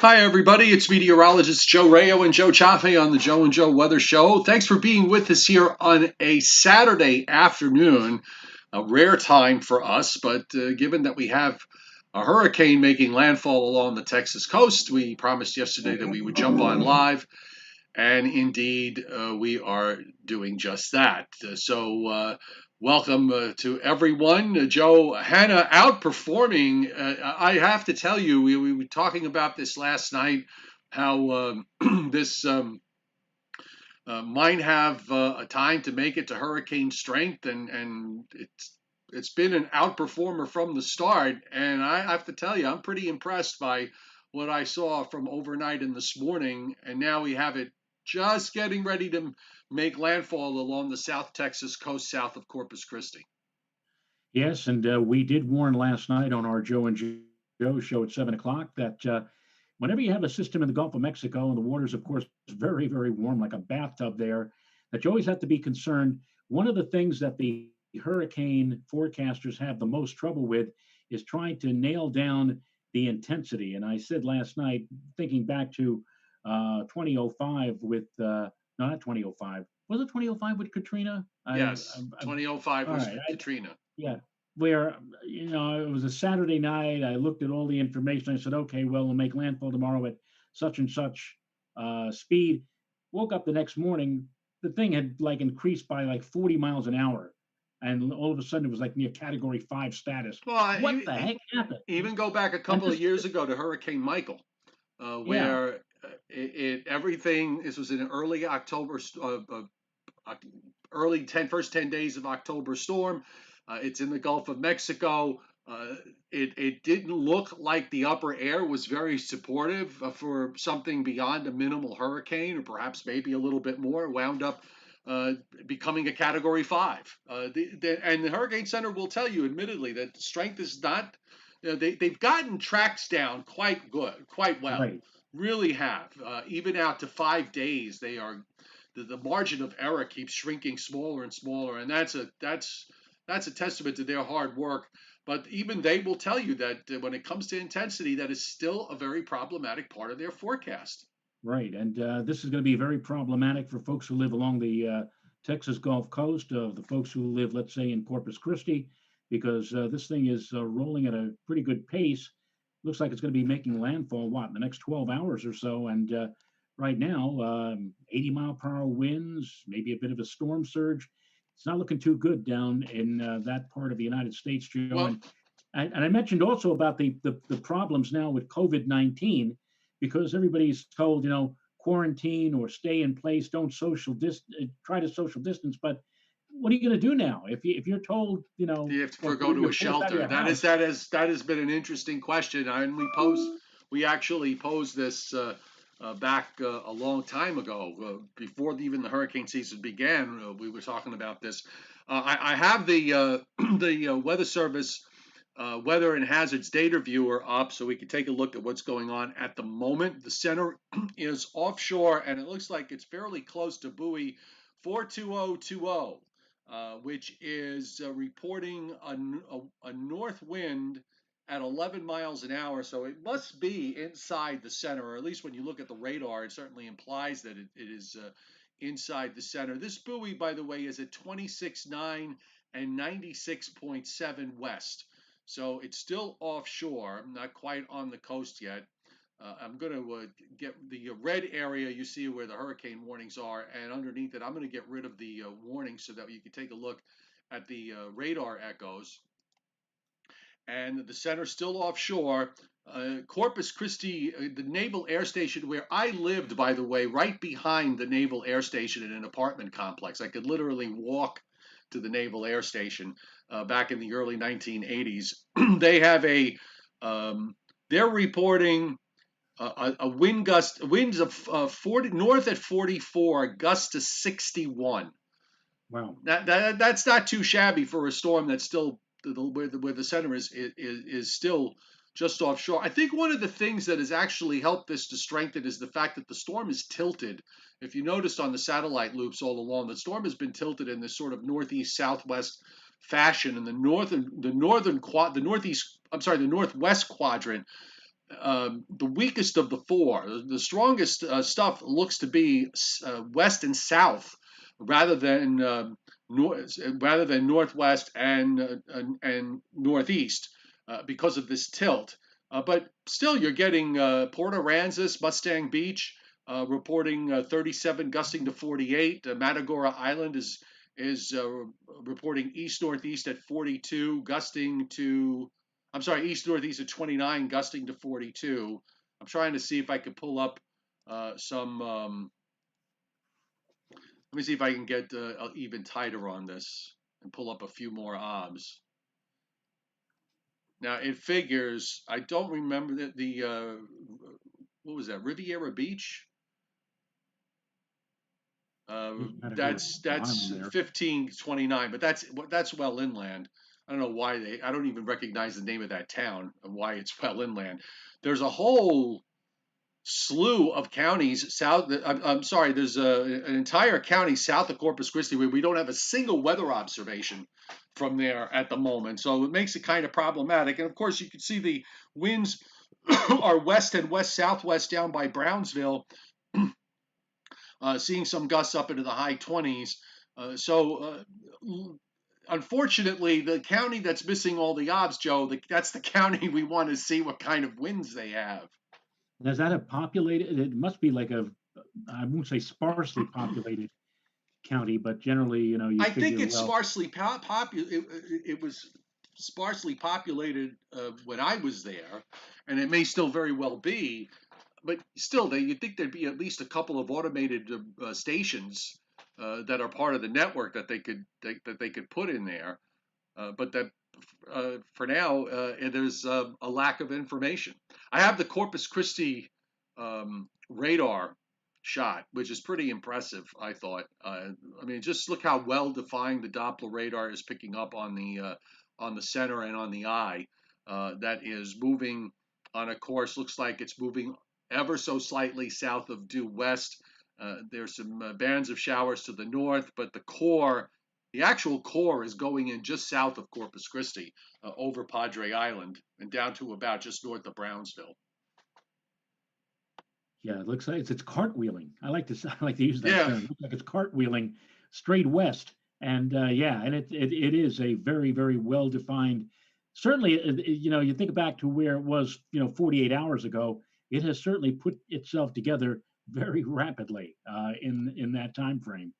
Hi, everybody. It's meteorologist Joe Rayo and Joe Chaffee on the Joe and Joe Weather Show. Thanks for being with us here on a Saturday afternoon. A rare time for us, but given that we have a hurricane making landfall along the Texas coast, we promised yesterday that we would jump on live. And indeed, we are doing just that. Welcome to everyone. Joe, Hanna outperforming. I have to tell you, we were talking about this last night, how this might have a time to make it to hurricane strength, and it's been an outperformer from the start. And I have to tell you, I'm pretty impressed by what I saw from overnight and this morning. And now we have it just getting ready to make landfall along the South Texas coast south of Corpus Christi. Yes, and we did warn last night on our Joe and Joe show at 7 o'clock that whenever you have a system in the Gulf of Mexico and the water's, of course, very, very warm, like a bathtub there, that you always have to be concerned. One of the things that the hurricane forecasters have the most trouble with is trying to nail down the intensity. And I said last night, thinking back to 2005 with, no, not 2005. Was it 2005 with Katrina? Yes, 2005 was right, Katrina. Yeah, where, it was a Saturday night. I looked at all the information. I said, okay, well, we'll make landfall tomorrow at such and such speed. Woke up the next morning, the thing had like increased by like 40 miles an hour. And all of a sudden it was like near category 5 status. Well, What the heck happened? Even go back a couple of years ago to Hurricane Michael, Yeah, where everything, this was in early October, first 10 days of October storm. It's in the Gulf of Mexico. It didn't look like the upper air was very supportive for something beyond a minimal hurricane, or perhaps maybe a little bit more. Wound up becoming a Category 5. And the Hurricane Center will tell you, admittedly, that strength is not. They've gotten tracks down quite well. right. Really have. Even out to 5 days, they are. The margin of error keeps shrinking smaller and smaller, and that's a testament to their hard work. But even they will tell you that when it comes to intensity, that is still a very problematic part of their forecast. Right, and this is going to be very problematic for folks who live along the Texas Gulf Coast, the folks who live, let's say, in Corpus Christi, because this thing is rolling at a pretty good pace. Looks like it's going to be making landfall, in the next 12 hours or so. And right now, 80-mile-per-hour winds, maybe a bit of a storm surge. It's not looking too good down in that part of the United States, Joe. Well, And I mentioned also about the problems now with COVID-19, because everybody's told, quarantine or stay in place, don't try to social distance. But what are you going to do now if you're told, you have to or go to a forced out of shelter. your That house? has been an interesting question, and we actually posed this back a long time ago, before even the hurricane season began. We were talking about this. I have the the Weather Service weather and hazards data viewer up, so we can take a look at what's going on at the moment. The center is offshore, and it looks like it's fairly close to buoy 42020. Which is reporting a north wind at 11 miles an hour. So it must be inside the center, or at least when you look at the radar, it certainly implies that it is inside the center. This buoy, by the way, is at 26.9 and 96.7 west. So it's still offshore, not quite on the coast yet. I'm going to get the red area you see where the hurricane warnings are, and underneath it, I'm going to get rid of the warning so that you can take a look at the radar echoes. And the center's still offshore. Corpus Christi, the Naval Air Station, where I lived, by the way, right behind the Naval Air Station in an apartment complex. I could literally walk to the Naval Air Station back in the early 1980s. They have they're reporting a winds of 40 north at 44, gusts to 61. Wow. That's not too shabby for a storm that's still where the center is still just offshore. I think one of the things that has actually helped this to strengthen is the fact that the storm is tilted. If you noticed on the satellite loops all along, the storm has been tilted in this sort of northeast southwest fashion, and the northwest quadrant the weakest of the four. The strongest stuff looks to be west and south, rather than rather than northwest and northeast, because of this tilt. But still, you're getting Port Aransas, Mustang Beach, reporting 37 gusting to 48. Matagorda Island is reporting east northeast at 42, gusting to I'm sorry, east northeast at 29, gusting to 42. I'm trying to see if I could pull up some. Let me see if I can get even tighter on this and pull up a few more obs. Now it figures. I don't remember the what was that? Riviera Beach. That's 1529, but that's well inland. I don't know why I don't even recognize the name of that town and why it's well inland. There's a whole slew of counties south. I'm sorry. There's an entire county south of Corpus Christi where we don't have a single weather observation from there at the moment. So it makes it kind of problematic. And of course, you can see the winds are west and west southwest down by Brownsville. Seeing some gusts up into the high 20s. Unfortunately, the county that's missing all the obs, Joe, that's the county we want to see what kind of winds they have. Is that a populated? It must be like I won't say sparsely populated county, but generally, you I think figure, it's sparsely populated. It was sparsely populated when I was there, and it may still very well be. But still, you'd think there'd be at least a couple of automated stations that are part of the network that they could put in there. But that for now, there's a lack of information. I have the Corpus Christi radar shot, which is pretty impressive. I thought. I mean, just look how well defined the Doppler radar is picking up on the center and on the eye. That is moving on a course. Looks like it's moving ever so slightly south of due west. There's some bands of showers to the north, but the actual core is going in just south of Corpus Christi, over Padre Island, and down to about just north of Brownsville. Yeah, it looks like it's cartwheeling. I like to use that term. It looks like it's cartwheeling straight west, and and it is a very, very well defined. Certainly, you think back to where it was, 48 hours ago. It has certainly put itself together very rapidly in that time frame.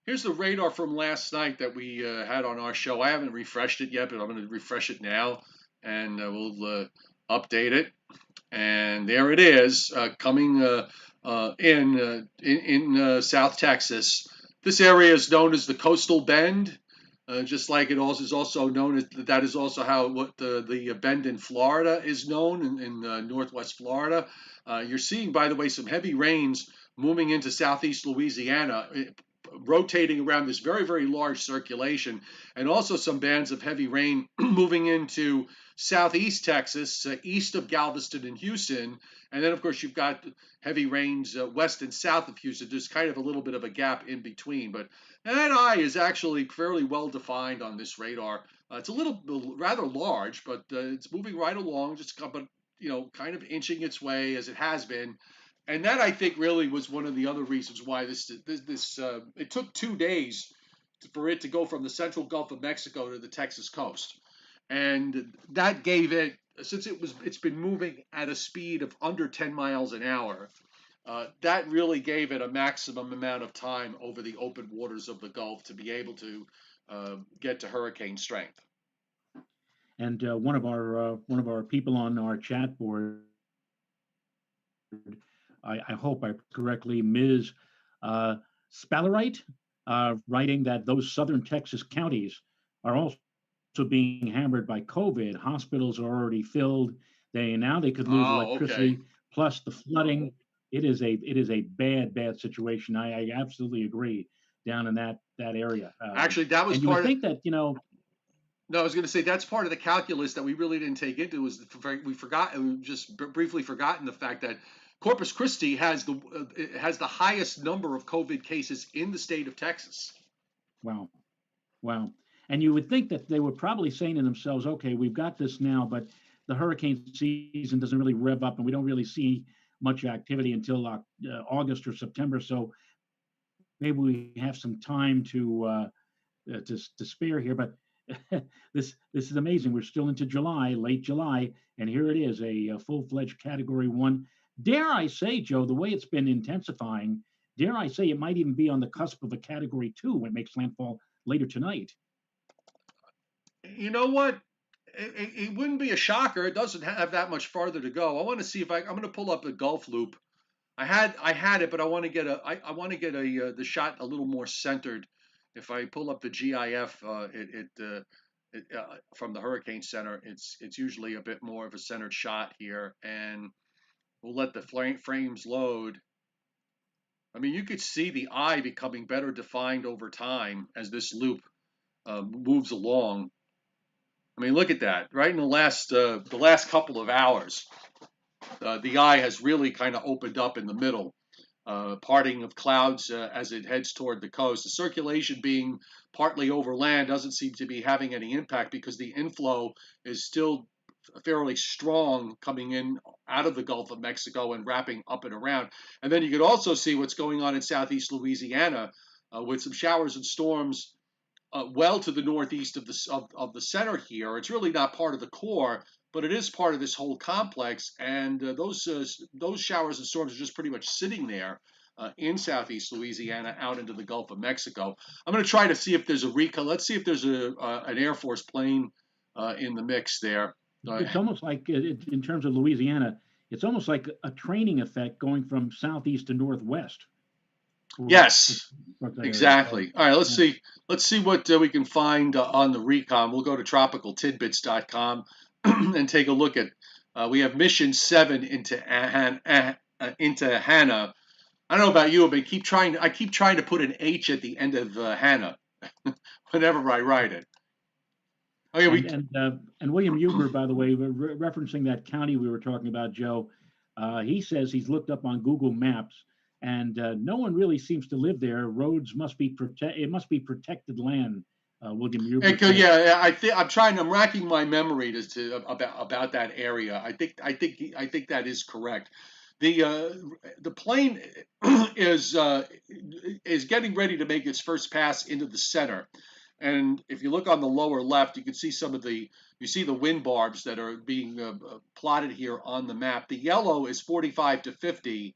Here's the radar from last night that we had on our show. I haven't refreshed it yet, but I'm going to refresh it now, and we'll update it. And there it is, coming in South Texas. This area is known as the Coastal Bend, just like it also is also known as that is also how what the bend in Florida is known in Northwest Florida. You're seeing, by the way, some heavy rains moving into southeast Louisiana, rotating around this very, very large circulation, and also some bands of heavy rain moving into southeast Texas, east of Galveston and Houston. And then, of course, you've got heavy rains west and south of Houston. There's kind of a little bit of a gap in between. But that eye is actually fairly well defined on this radar. It's a little rather large, but it's moving right along, but kind of inching its way as it has been. And that, I think, really was one of the other reasons why this it took 2 days for it to go from the central Gulf of Mexico to the Texas coast. And that gave it, since it's been moving at a speed of under 10 miles an hour, that really gave it a maximum amount of time over the open waters of the Gulf to be able to get to hurricane strength. And one of our people on our chat board, I hope I correctly, Ms. Spallerite, writing that those southern Texas counties are also being hammered by COVID. Hospitals are already filled. They could lose electricity, okay. Plus the flooding. It is a bad situation. I absolutely agree down in that area. Actually, that was and you part would think that No, I was going to say that's part of the calculus that we really didn't take into. We just briefly forgotten the fact that Corpus Christi has the highest number of COVID cases in the state of Texas. Wow. And you would think that they were probably saying to themselves, okay, we've got this now, but the hurricane season doesn't really rev up, and we don't really see much activity until August or September. So maybe we have some time to spare here. But this is amazing. We're still into July, late July, and here it is, a full-fledged Category 1. Dare I say, Joe, the way it's been intensifying, dare I say it might even be on the cusp of a Category 2 when it makes landfall later tonight. You know what? It wouldn't be a shocker. It doesn't have that much farther to go. I want to see if I'm going to pull up the Gulf loop. I had it, but I want to get I want to get the shot a little more centered. If I pull up the GIF, from the Hurricane Center, it's usually a bit more of a centered shot here, and we'll let the frames load. I mean, you could see the eye becoming better defined over time as this loop moves along. I mean, look at that! Right in the last couple of hours, the eye has really kind of opened up in the middle, parting of clouds as it heads toward the coast. The circulation being partly over land doesn't seem to be having any impact because the inflow is still fairly strong coming in out of the Gulf of Mexico and wrapping up and around. And then you could also see what's going on in southeast Louisiana with some showers and storms well to the northeast of the center here. It's really not part of the core, but it is part of this whole complex. And those showers and storms are just pretty much sitting there in southeast Louisiana out into the Gulf of Mexico. I'm going to try to see if there's a recon. Let's see if there's an Air Force plane in the mix there. It's almost like, in terms of Louisiana, it's almost like a training effect going from southeast to northwest. Yes, exactly. All right, let's see. Let's see what we can find on the recon. We'll go to tropicaltidbits.com and take a look at. We have Mission 7 into Hanna. I don't know about you, but I keep trying to put an H at the end of Hanna whenever I write it. Okay, and William Huber, by the way, referencing that county we were talking about, Joe, he says he's looked up on Google Maps. And no one really seems to live there. Roads must be it must be protected land. William Huber. Yeah, I'm racking my memory about that area. I think that is correct. The plane is getting ready to make its first pass into the center. And if you look on the lower left, you can see you see the wind barbs that are being plotted here on the map. The yellow is 45 to 50.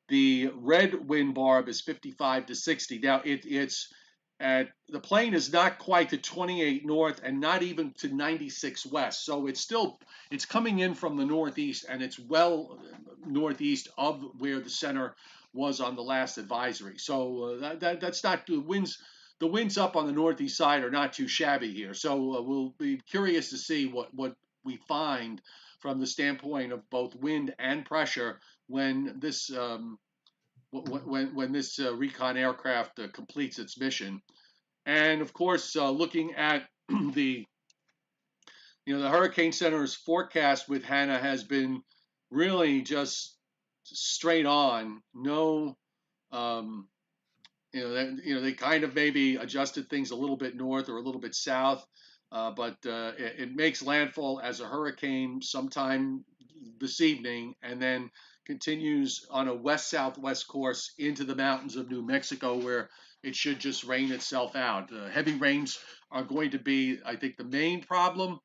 The red wind barb is 55 to 60. Now the plane is not quite to 28 north and not even to 96 west. So it's coming in from the northeast, and it's well northeast of where the center was on the last advisory. So that's not the winds. The winds up on the northeast side are not too shabby here. So we'll be curious to see what we find from the standpoint of both wind and pressure when this recon aircraft completes its mission. And of course, looking at the Hurricane Center's forecast with Hanna has been really just straight on. No, they kind of maybe adjusted things a little bit north or a little bit south, but it makes landfall as a hurricane sometime this evening, and then continues on a west-southwest course into the mountains of New Mexico, where it should just rain itself out. Heavy rains are going to be, I think, the main problem.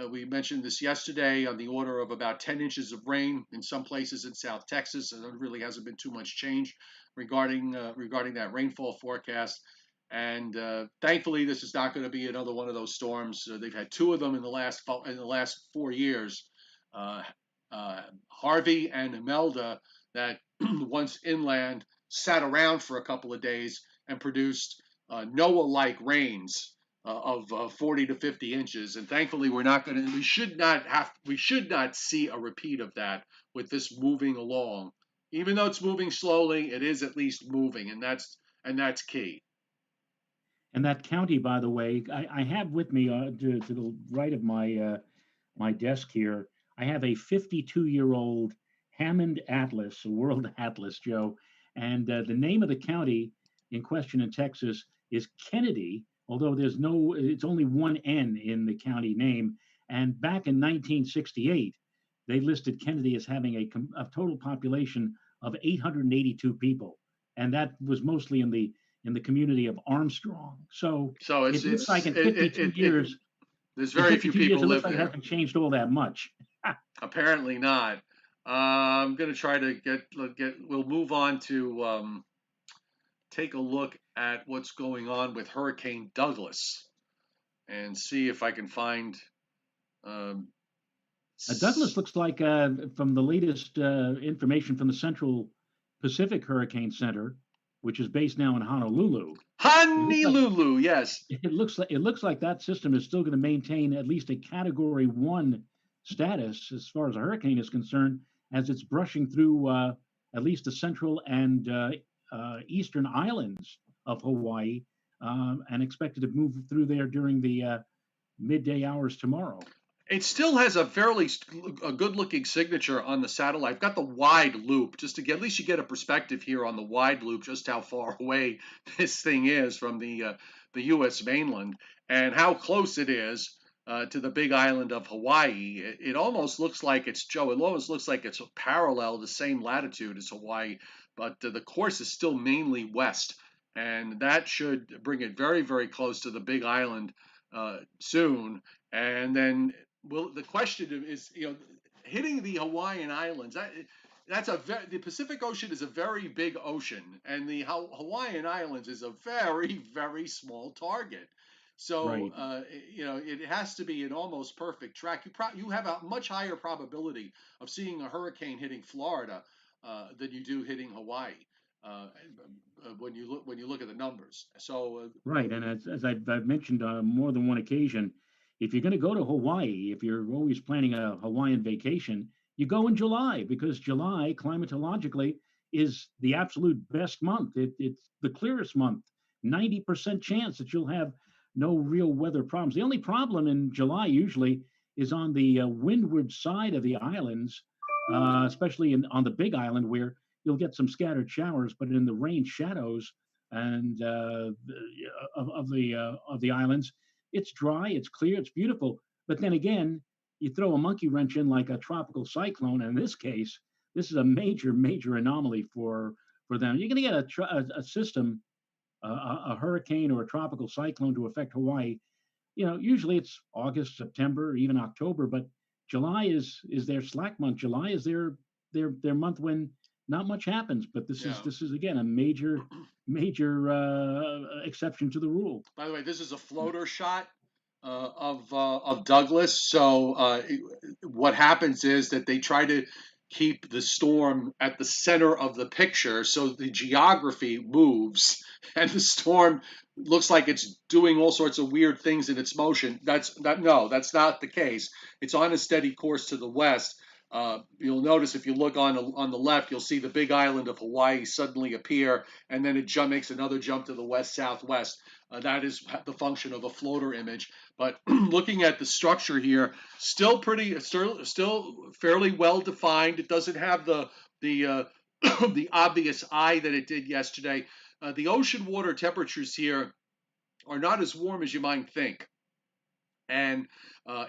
We mentioned this yesterday, on the order of about 10 inches of rain in some places in South Texas, and there really hasn't been too much change regarding that rainfall forecast. And thankfully, this is not going to be another one of those storms. They've had two of them in the last 4 years. Harvey and Imelda, that once inland sat around for a couple of days and produced Noah-like rains of 40 to 50 inches. And thankfully, we should not see a repeat of that with this moving along. Even though it's moving slowly, it is at least moving, and that's key. And that county, by the way, I have with me to the right of my desk here, I have a 52-year-old Hammond Atlas, a world atlas, Joe. And the name of the county in question in Texas is Kennedy, although it's only one N in the county name. And back in 1968, they listed Kennedy as having a total population of 882 people, and that was mostly in the community of Armstrong. So So it looks like in 52 years, there's very few people it looks live like it there. hasn't changed all that much. Apparently not. I'm gonna try to get. We'll move on to take a look at what's going on with Hurricane Douglas and see if I can find. Um, Douglas looks like, from the latest information from the Central Pacific Hurricane Center, which is based now in Honolulu. It looks like Honolulu, yes. it looks like that system is still going to maintain at least a Category 1 status as far as a hurricane is concerned, as it's brushing through at least the central and eastern islands of Hawaii, and expected to move through there during the midday hours tomorrow. It still has a fairly a good-looking signature on the satellite. I've got the wide loop just to get at least you get a perspective here on the wide loop, just how far away this thing is from the U.S. mainland and how close it is to the Big Island of Hawaii. It almost looks like it's Joe. It almost looks like it's parallel, the same latitude as Hawaii, but the course is still mainly west, and that should bring it very, very close to the Big Island soon. And then well, the question is, hitting the Hawaiian Islands. The Pacific Ocean is a very big ocean, and the Hawaiian Islands is a very, very small target. So, Right. it has to be an almost perfect track. You have a much higher probability of seeing a hurricane hitting Florida than you do hitting Hawaii. Uh, when you look at the numbers. So, Right, and as I've mentioned on more than one occasion, if you're going to go to Hawaii, if you're always planning a Hawaiian vacation, you go in July because July, climatologically, is the absolute best month. It's the clearest month. 90% chance that you'll have no real weather problems. The only problem in July usually is on the windward side of the islands, especially on the Big Island, where you'll get some scattered showers, but in the rain shadows and of the islands. It's dry, it's clear, it's beautiful. But then again, you throw a monkey wrench in like a tropical cyclone. And in this case, this is a major, major anomaly for them. You're going to get a system, a hurricane or a tropical cyclone to affect Hawaii. Usually it's August, September, even October, but July is their slack month. July is their month when not much happens. But this is yeah. this is again a major exception to the rule. By the way, this is a floater shot of Douglas. So what happens is that they try to keep the storm at the center of the picture, so the geography moves, and the storm looks like it's doing all sorts of weird things in its motion. That's not the case. It's on a steady course to the west. You'll notice if you look on the left, you'll see the Big Island of Hawaii suddenly appear, and then it makes another jump to the west southwest. That is the function of a floater image. But looking at the structure here, still fairly well defined. It doesn't have the the obvious eye that it did yesterday. The ocean water temperatures here are not as warm as you might think. And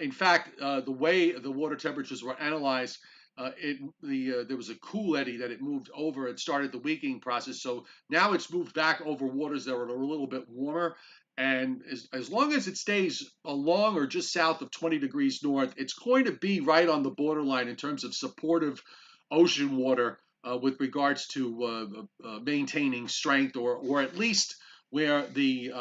in fact, the way the water temperatures were analyzed, there was a cool eddy that it moved over and started the weakening process. So now it's moved back over waters that are a little bit warmer. And as long as it stays along or just south of 20 degrees north, it's going to be right on the borderline in terms of supportive ocean water with regards to maintaining strength, or at least where the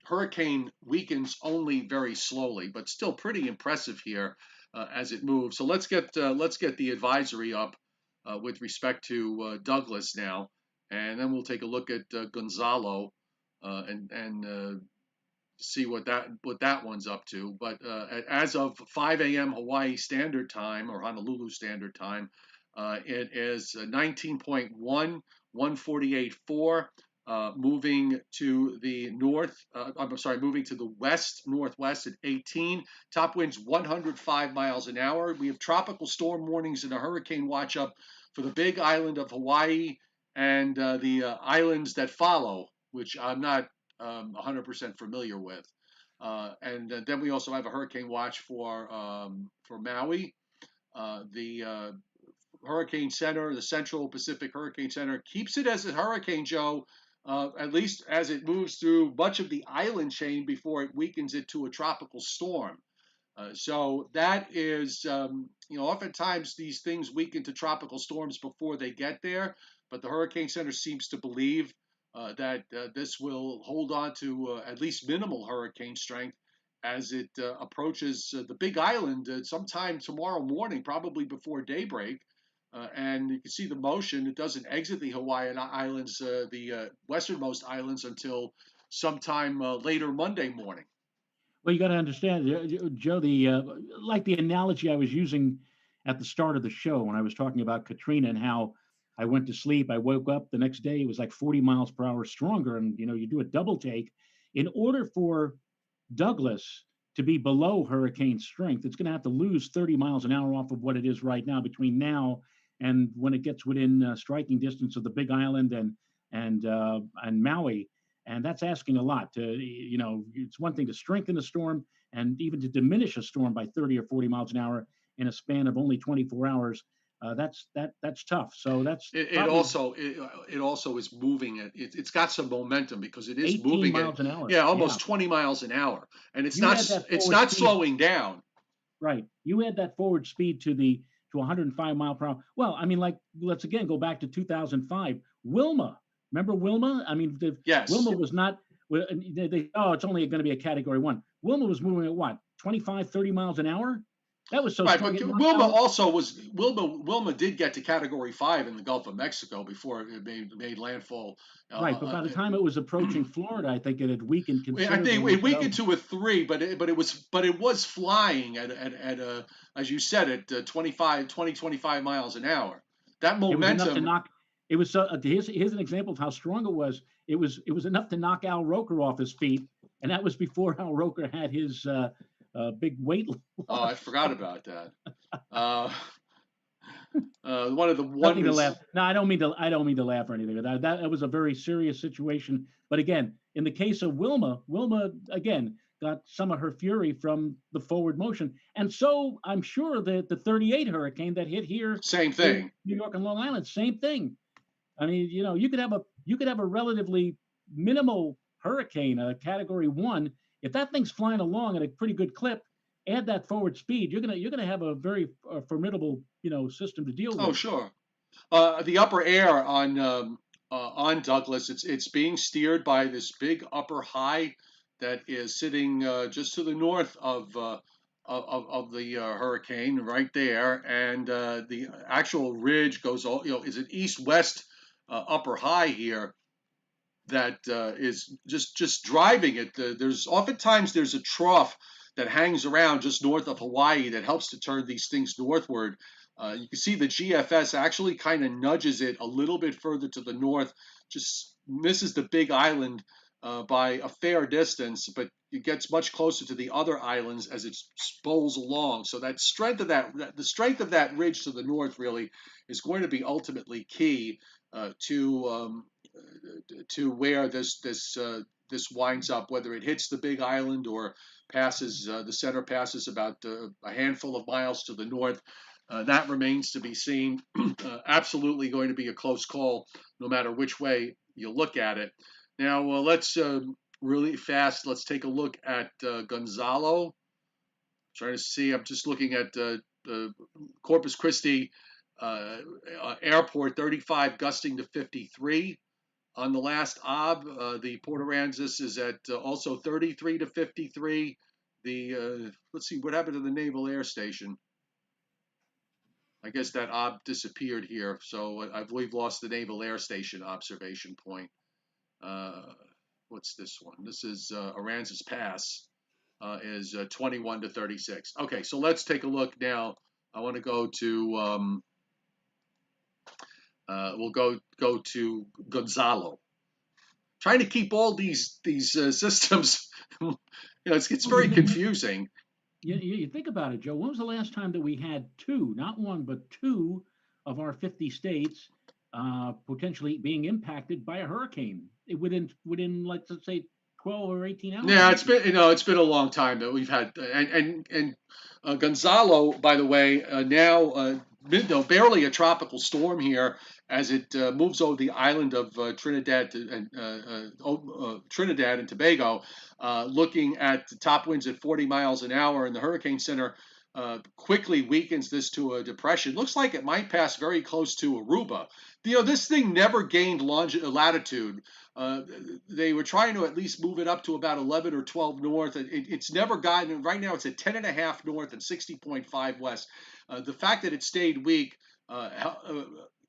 hurricane weakens only very slowly, but still pretty impressive here as it moves. So let's get the advisory up with respect to Douglas now, and then we'll take a look at Gonzalo and see what that one's up to. But as of 5 a.m. Hawaii Standard Time or Honolulu Standard Time, it is 19.1, 148.4. Moving to the moving to the west northwest at 18. Top winds 105 miles an hour. We have tropical storm warnings and a hurricane watch up for the Big Island of Hawaii and the islands that follow, which I'm not 100% familiar with. And then we also have a hurricane watch for Maui. The Hurricane Center, the Central Pacific Hurricane Center, keeps it as a hurricane, Joe, at least as it moves through much of the island chain before it weakens it to a tropical storm. So that is, oftentimes these things weaken to tropical storms before they get there, but the Hurricane Center seems to believe that this will hold on to at least minimal hurricane strength as it approaches the Big Island sometime tomorrow morning, probably before daybreak. And you can see the motion. It doesn't exit the Hawaiian Islands, the westernmost islands, until sometime later Monday morning. Well, you got to understand, Joe, the like the analogy I was using at the start of the show when I was talking about Katrina and how I went to sleep, I woke up the next day, it was like 40 miles per hour stronger, and you do a double take. In order for Douglas to be below hurricane strength, it's going to have to lose 30 miles an hour off of what it is right now between now and when it gets within striking distance of the Big Island and Maui. And that's asking a lot. It's one thing to strengthen a storm and even to diminish a storm by 30 or 40 miles an hour in a span of only 24 hours. That's tough. So that's it also is moving it's got some momentum because it is 18 moving miles an hour. Yeah, almost 20 miles an hour, and it's You not had that it's forward not speed. slowing down. Right. You had that forward speed to 105 mile per hour. Well, I mean, like, let's again go back to 2005. Wilma. Remember Wilma? I mean, Yes. Wilma was not, it's only going to be a category 1. Wilma was moving at what, 25, 30 miles an hour? That was so Right, strong. but Wilma did get to Category 5 in the Gulf of Mexico before it made landfall. Right, but by the time it was approaching Florida, I think it had weakened I considerably. think it weakened to a 3, but it was flying at as you said at 25 miles an hour. That It was enough to momentum. knock. It was here's an example of how strong it was. It was enough to knock Al Roker off his feet, and that was before Al Roker had his big weight loss. Oh, I forgot about that. One of the Nothing to wonders. laugh. No, I don't mean to laugh or anything. That was a very serious situation. But again, in the case of Wilma again got some of her fury from the forward motion, and so I'm sure that the 38 hurricane that hit here, Same thing. in New York and Long Island, same thing. I mean, you could have a relatively minimal hurricane, a Category 1. If that thing's flying along at a pretty good clip, add that forward speed, you're gonna have a very formidable system to deal with. Oh, sure. The upper air on Douglas, it's being steered by this big upper high that is sitting just to the north of the hurricane right there, and the actual ridge goes all is an east-west upper high here that is just driving it. There's oftentimes a trough that hangs around just north of Hawaii that helps to turn these things northward. You can see the GFS actually kind of nudges it a little bit further to the north, just misses the Big Island by a fair distance, but it gets much closer to the other islands as it bowls along. So that strength of the strength of that ridge to the north really is going to be ultimately key to where this winds up, whether it hits the Big Island or passes the center, passes about a handful of miles to the north. That remains to be seen. Absolutely going to be a close call, no matter which way you look at it. Now, let's really fast. Let's take a look at Gonzalo. Trying to see. I'm just looking at Corpus Christi Airport, 35 gusting to 53. On the last ob, the Port Aransas is at also 33 to 53. Let's see what happened to the Naval Air Station. I guess that ob disappeared here, so I believe lost the Naval Air Station observation point. What's this one? This is Aransas Pass is 21 to 36. Okay, so let's take a look now. I want to go to we'll go to Gonzalo. Trying to keep all these systems, it's very confusing. You think about it, Joe. When was the last time that we had two, not one, but two of our 50 states potentially being impacted by a hurricane within let's say 12 or 18 hours Yeah, maybe. it's been a long time that we've had, and Gonzalo, by the way, now barely a tropical storm here as it moves over the island of Trinidad and Tobago, looking at the top winds at 40 miles an hour, and the Hurricane Center quickly weakens this to a depression. Looks like it might pass very close to Aruba. This thing never gained latitude. Uh, they were trying to at least move it up to about 11 or 12 north. It's never gotten, right now it's at 10.5 north and 60.5 west. The fact that it stayed weak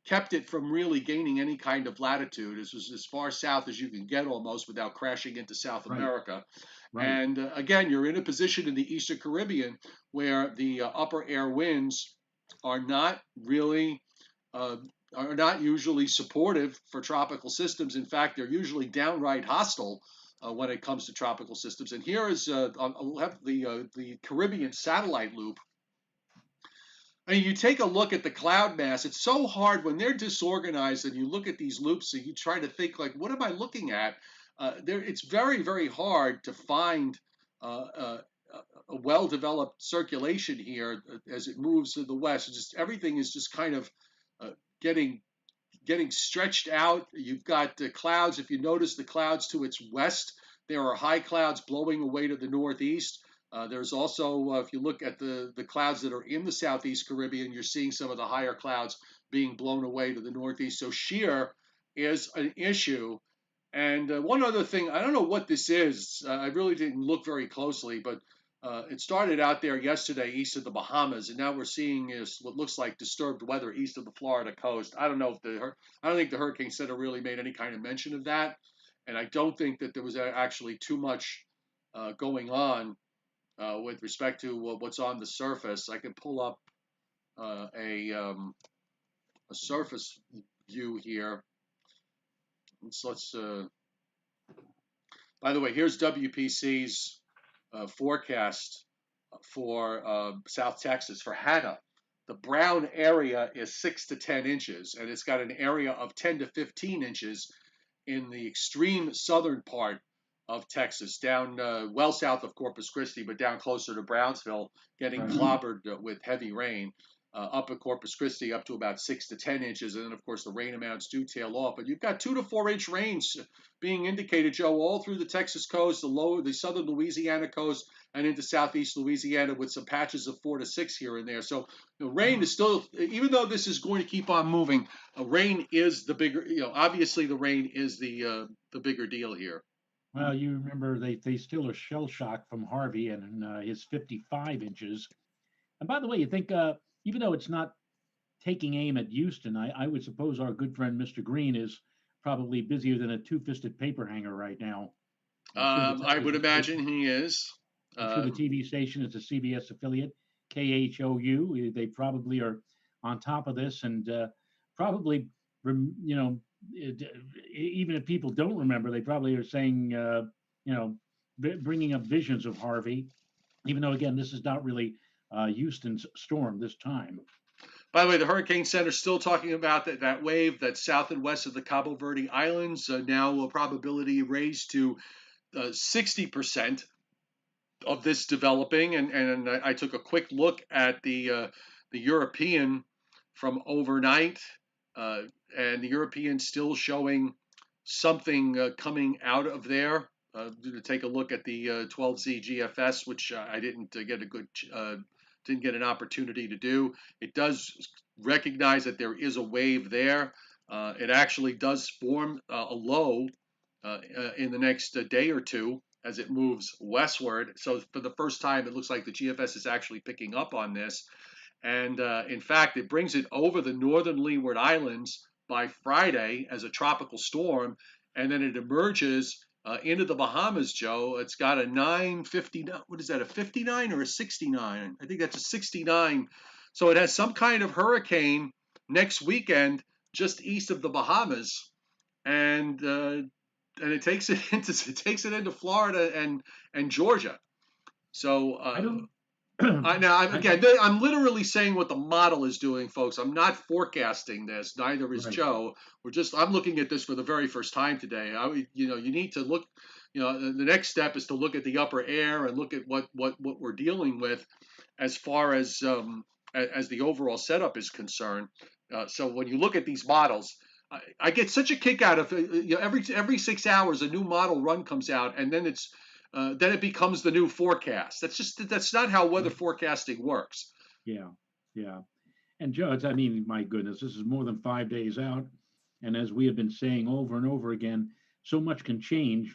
kept it from really gaining any kind of latitude. This was as far south as you can get almost without crashing into South Right, America. right. And again, you're in a position in the Eastern Caribbean where the upper air winds are not really uh, are not usually supportive for tropical systems. In fact, they're usually downright hostile when it comes to tropical systems. And here is I'll have the Caribbean satellite loop. I mean, you take a look at the cloud mass. It's so hard when they're disorganized, and you look at these loops, and you try to think like, what am I looking at? It's very, very hard to find a well-developed circulation here as it moves to the west. Just everything is just kind of uh, getting stretched out. You've got the clouds. If you notice the clouds to its west, there are high clouds blowing away to the northeast. There's also, if you look at the clouds that are in the southeast Caribbean, you're seeing some of the higher clouds being blown away to the northeast. So shear is an issue. And one other thing, I don't know what this is. I really didn't look very closely, but it started out there yesterday east of the Bahamas, and now we're seeing is what looks like disturbed weather east of the Florida coast. I don't know if I don't think the Hurricane Center really made any kind of mention of that, and I don't think that there was actually too much going on with respect to what's on the surface. I can pull up a surface view here. Let's by the way, here's WPC's forecast for South Texas for Hanna. The brown area is 6 to 10 inches, and it's got an area of 10 to 15 inches in the extreme southern part of Texas, down well south of Corpus Christi, but down closer to Brownsville, getting Right. clobbered with heavy rain. Up at Corpus Christi, up to about 6 to 10 inches, and then of course the rain amounts do tail off. But you've got 2 to 4 inch rains being indicated, Joe, all through the Texas coast, the southern Louisiana coast, and into southeast Louisiana, with some patches of 4 to 6 here and there. So the rain is still, even though this is going to keep on moving, rain is the bigger. Obviously the rain is the bigger deal here. Well, you remember they still are shell shocked from Harvey and his 55 inches. And by the way, you think even though it's not taking aim at Houston, I would suppose our good friend Mr. Green is probably busier than a two-fisted paper hanger right now. I'm sure the I would television imagine station. he is. I'm sure the Um, TV station is a CBS affiliate, KHOU. They probably are on top of this and probably, you know, even if people don't remember, they probably are saying, you know, bringing up visions of Harvey, even though again this is not really Houston's storm this time. By the way, the Hurricane Center is still talking about that wave that's south and west of the Cabo Verde Islands. Now, a probability raised to 60% of this developing. And I took a quick look at the European from overnight, uh, and the European still showing something coming out of there. To take a look at the 12Z GFS, which I didn't get a good didn't get an opportunity to do. It does recognize that there is a wave there. It actually does form a low in the next day or two as it moves westward. So for the first time, it looks like the GFS is actually picking up on this. And in fact, it brings it over the northern Leeward Islands by Friday as a tropical storm, and then it emerges into the Bahamas, Joe. It's got a 959. What is that, a 59 or a 69? I think that's a 69. So it has some kind of hurricane next weekend just east of the Bahamas, and it takes it into Florida and Georgia. So I don't. again, I'm literally saying what the model is doing, folks. I'm not forecasting this. Neither is Right. Joe. I'm looking at this for the very first time today. You need to look. the next step is to look at the upper air and look at what we're dealing with as far as the overall setup is concerned. So when you look at these models, I get such a kick out of every 6 hours a new model run comes out, and then it becomes the new forecast. That's not how weather forecasting works. Yeah, yeah. And Joe, I mean, my goodness, this is more than 5 days out. And as we have been saying over and over again, so much can change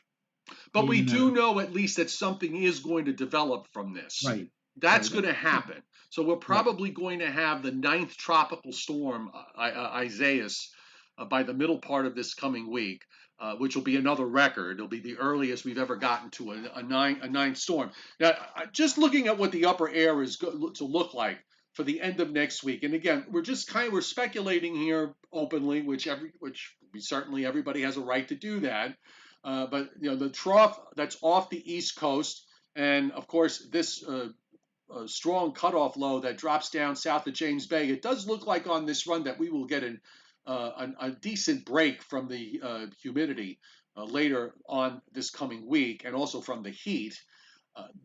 But we in, do know at least that something is going to develop from this. right, That's right, going to yeah, happen. So we're right, probably going to have the ninth tropical storm, Isaias, by the middle part of this coming week, which will be another record. It'll be the earliest we've ever gotten to a ninth storm. Now, just looking at what the upper air is to look like for the end of next week, and again, we're speculating here openly, which certainly everybody has a right to do that. But the trough that's off the east coast, and of course this strong cutoff low that drops down south of James Bay. It does look like on this run that we will get a decent break from the humidity later on this coming week, and also from the heat.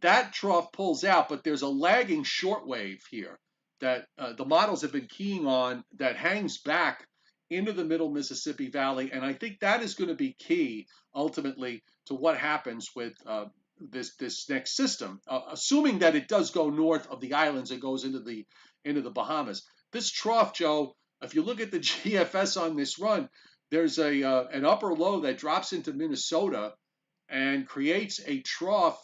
That trough pulls out, but there's a lagging short wave here that the models have been keying on that hangs back into the middle Mississippi Valley. And I think that is going to be key ultimately to what happens with this next system, assuming that it does go north of the islands and goes into the Bahamas. This trough, Joe, if you look at the GFS on this run, there's an upper low that drops into Minnesota and creates a trough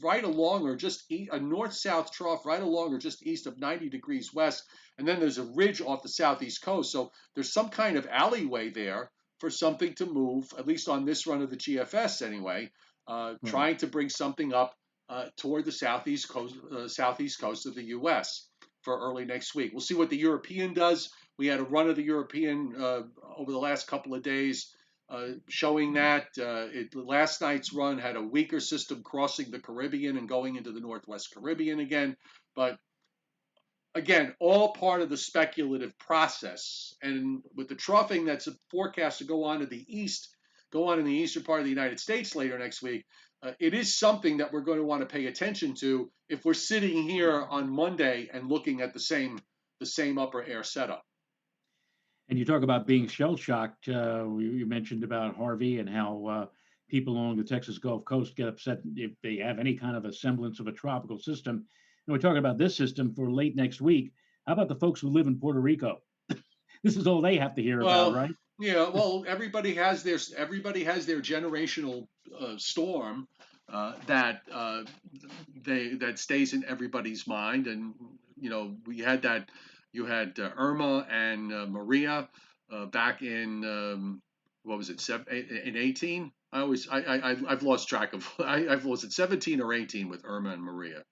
right along, or just a north-south trough right along or just east of 90 degrees west. And then there's a ridge off the southeast coast. So there's some kind of alleyway there for something to move, at least on this run of the GFS anyway, right. trying to bring something up toward the southeast coast of the U.S. for early next week. We'll see what the European does. We had a run of the European over the last couple of days, showing that last night's run had a weaker system crossing the Caribbean and going into the Northwest Caribbean again. But again, all part of the speculative process. And with the troughing that's forecast to go on in the eastern part of the United States later next week, it is something that we're going to want to pay attention to if we're sitting here on Monday and looking at the same upper air setup. And you talk about being shell shocked. You mentioned about Harvey and how people along the Texas Gulf Coast get upset if they have any kind of a semblance of a tropical system. And we're talking about this system for late next week. How about the folks who live in Puerto Rico? This is all they have to hear about, Well, right? yeah, well, everybody has their generational storm that stays in everybody's mind, and we had that. You had Irma and Maria back in what was it, in 18? I've lost track of. I've was it 17 or 18 with Irma and Maria?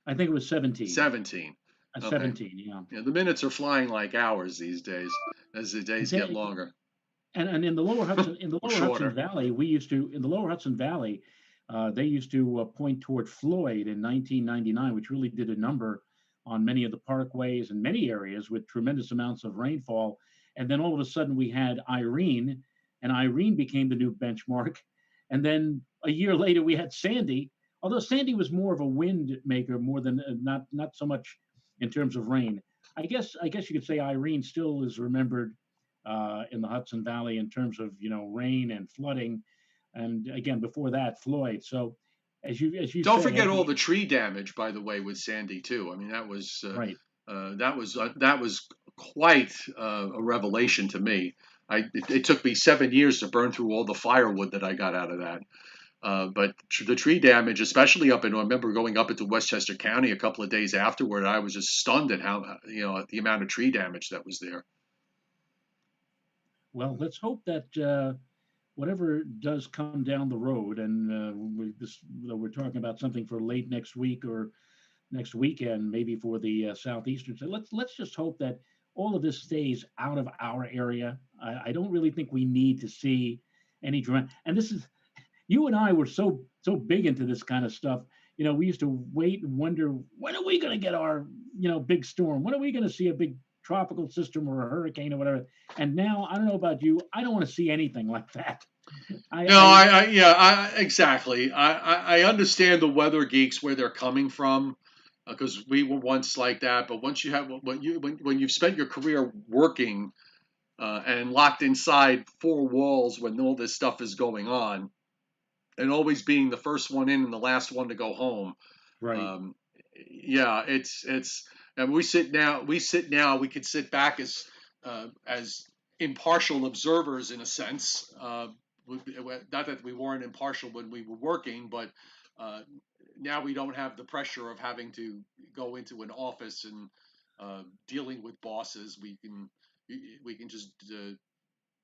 I think it was 17. 17. Okay. 17, yeah. Yeah, the minutes are flying like hours these days as the And, days get te- longer and in the lower Hudson, or shorter. Valley, in the lower Hudson Valley, they used to point toward Floyd in 1999, which really did a number on many of the parkways and many areas with tremendous amounts of rainfall. And then all of a sudden we had Irene, and Irene became the new benchmark. And then a year later we had Sandy, although Sandy was more of a wind maker more than not so much in terms of rain. I guess you could say Irene still is remembered in the Hudson Valley in terms of rain and flooding, and again before that Floyd. So as you Don't said, forget all the tree damage, by the way, with Sandy too. I mean, right. that was quite a revelation to me. It took me 7 years to burn through all the firewood that I got out of that. But the tree damage, especially I remember going up into Westchester County a couple of days afterward. I was just stunned at how the amount of tree damage that was there. Well, let's hope that whatever does come down the road, and we're talking about something for late next week or next weekend, maybe for the southeastern. So let's just hope that all of this stays out of our area. I don't really think we need to see any dramatic. And this is you and I were so big into this kind of stuff. We used to wait and wonder, when are we going to get our big storm? When are we going to see a big tropical system or a hurricane or whatever? And now I don't know about you, I don't want to see anything like that. I, No, I yeah, exactly. I understand the weather geeks where they're coming from, because we were once like that. But once you have when you've spent your career working and locked inside four walls when all this stuff is going on, and always being the first one in and the last one to go home, right. um, yeah, it's and we could sit back as impartial observers in a sense. Not that we weren't impartial when we were working, but uh, now we don't have the pressure of having to go into an office and dealing with bosses. We can just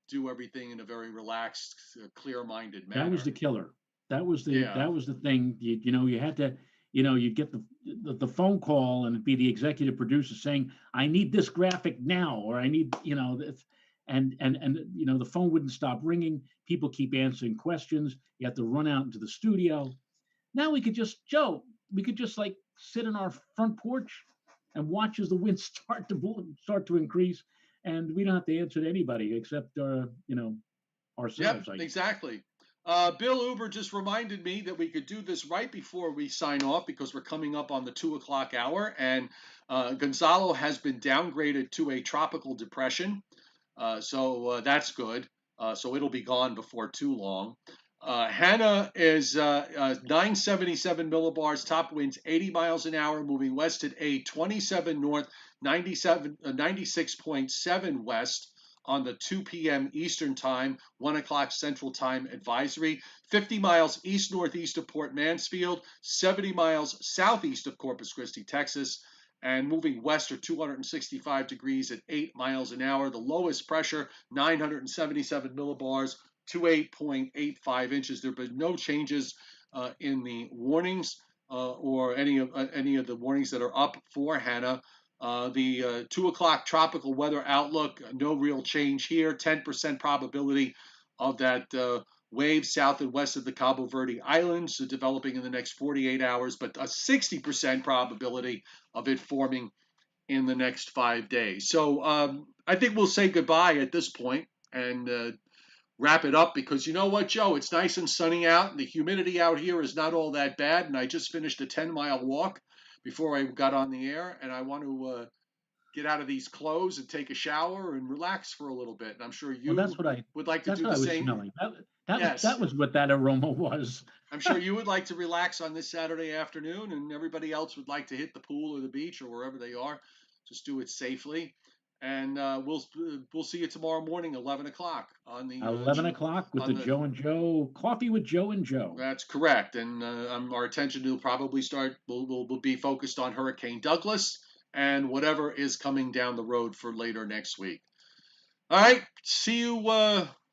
do everything in a very relaxed, clear-minded That was manner. the killer. Yeah, That was the thing. You had to, you'd get the phone call and it'd be the executive producer saying, "I need this graphic now," or "I need, this," and the phone wouldn't stop ringing. People keep answering questions. You have to run out into the studio. Now we could just like sit in our front porch and watch as the winds start to increase, and we don't have to answer to anybody except yep, ourselves. I exactly. Bill Uber just reminded me that we could do this right before we sign off because we're coming up on the 2 o'clock hour, and Gonzalo has been downgraded to a tropical depression, so that's good. So it'll be gone before too long. Hanna is 977 millibars, top winds 80 miles an hour, moving west at a 27 north, 96.7 west on the 2 p.m. Eastern Time, 1 o'clock Central Time advisory. 50 miles east northeast of Port Mansfield, 70 miles southeast of Corpus Christi, Texas, and moving west are 265 degrees at 8 miles an hour. The lowest pressure, 977 millibars, to 8.85 inches. There have been no changes in the warnings or any of the warnings that are up for Hanna. The 2 o'clock tropical weather outlook, no real change here. 10% probability of that wave south and west of the Cabo Verde Islands developing in the next 48 hours, but a 60% probability of it forming in the next 5 days. So I think we'll say goodbye at this point and wrap it up because you know what, Joe? It's nice and sunny out, and the humidity out here is not all that bad. And I just finished a 10-mile walk before I got on the air, and I want to get out of these clothes and take a shower and relax for a little bit. And I'm sure Well, you would like to that's do what the I was same. smelling. That Yes, was what that aroma was. I'm sure you would like to relax on this Saturday afternoon, and everybody else would like to hit the pool or the beach or wherever they are. Just do it safely, and we'll see you tomorrow morning, 11 o'clock on the 11 o'clock with on the the. Joe and Joe coffee with Joe and Joe. That's correct, and our attention will probably will be focused on Hurricane Douglas and whatever is coming down the road for later next week. All right, see you